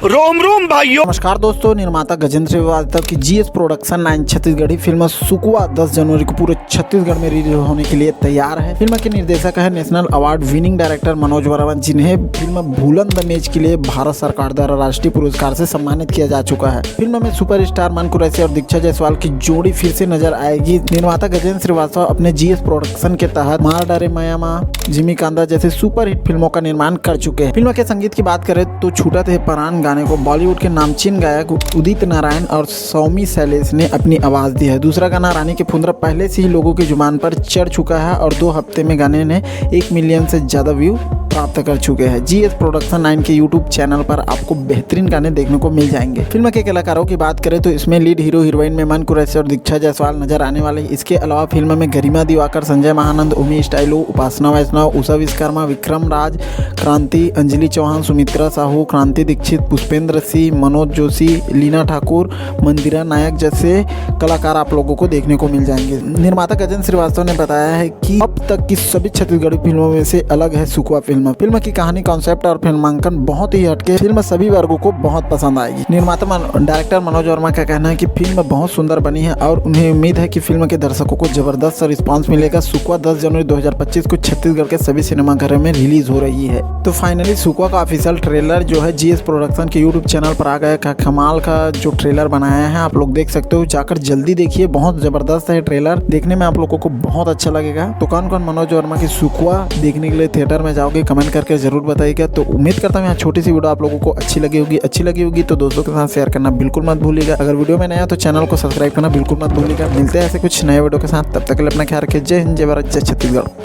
रोम रोम भाइयों। नमस्कार दोस्तों, निर्माता गजेंद्र श्रीवास्तव की GS production 9 Chhattisgarhi film Sukua 10 जनवरी को पूरे छत्तीसगढ़ में रिलीज होने के लिए तैयार है। फिल्म के निर्देशक है national award winning director Manoj Verma, जिन्हें फिल्म भूलन द मेज के लिए भारत सरकार द्वारा राष्ट्रीय पुरस्कार से सम्मानित किया जा चुका है। फिल्म में सुपरस्टार मन कुरैशी और दीक्षा जायसवाल की जोड़ी फिर से नजर आएगी। निर्माता गजेंद्र श्रीवास्तव अपने जीएस प्रोडक्शन के तहत मार डारे मायामा, जिमी कांदा जैसे सुपरहिट फिल्मों का निर्माण कर चुके हैं। फिल्म के संगीत की बात करें तो छूटा थे परान गाने को बॉलीवुड के नामचीन गायक उदित नारायण और सौमी शैलेश ने अपनी आवाज दी है। दूसरा गाना रानी के फुंदरा पहले से ही लोगों की जुबान पर चढ़ चुका है और 2 हफ्ते में गाने ने 1 मिलियन से ज्यादा व्यू प्राप्त कर चुके हैं। जीएस प्रोडक्शन 9 के यूट्यूब चैनल पर आपको बेहतरीन गाने देखने को मिल जाएंगे। फिल्म के कलाकारों की बात करें तो इसमें लीड हीरो हीरोइन में मन कुरैशी और दीक्षा जायसवाल नजर आने वाले। इसके अलावा फिल्म में गरिमा दिवाकर, संजय महानंद, उमी स्टाइलो, उपासना वैष्णव, उषा विश्वकर्मा, विक्रम राज, क्रांति, अंजलि चौहान, सुमित्रा साहू, क्रांति दीक्षित, पुष्पेंद्र सिंह, मनोज जोशी, लीना ठाकुर, मंदिरा नायक जैसे कलाकार आप लोगों को देखने को मिल जाएंगे। निर्माता गजेंद्र श्रीवास्तव ने बताया है कि अब तक की सभी छत्तीसगढ़ी फिल्मों में से अलग है सुकुआ फिल्म की कहानी, कॉन्सेप्ट और फिल्मांकन बहुत ही हटके। फिल्म सभी वर्गों को बहुत पसंद आएगी। निर्माता डायरेक्टर मनोज वर्मा का कहना है कि फिल्म बहुत सुंदर बनी है और उन्हें उम्मीद है कि फिल्म के दर्शकों को जबरदस्त रिस्पांस मिलेगा। सुकुआ 10 जनवरी 2025 को छत्तीसगढ़ के सभी सिनेमाघरों में रिलीज हो रही है। तो फाइनली सुकुआ का ऑफिशियल ट्रेलर जो है जीएस प्रोडक्शन के यूट्यूब चैनल पर आ गया। कमाल का जो ट्रेलर बनाया है आप लोग देख सकते हो, जाकर जल्दी देखिए। बहुत जबरदस्त है ट्रेलर, देखने में आप लोगों को बहुत अच्छा लगेगा। तो कौन कौन मनोज वर्मा की सुकुआ देखने के लिए थिएटर में जाओगे, कमेंट करके जरूर बताइएगा। तो उम्मीद करता हूँ यहाँ छोटी सी वीडियो आप लोगों को अच्छी लगी होगी तो दोस्तों के साथ शेयर करना बिल्कुल मत भूलिएगा। अगर वीडियो में नया तो चैनल को सब्सक्राइब करना बिल्कुल मत भूलिएगा। मिलते हैं ऐसे कुछ नए वीडियो के साथ, तब तक के लिए अपना ख्याल रखिए। जय हिंद, जय भारत, जय छत्तीसगढ़।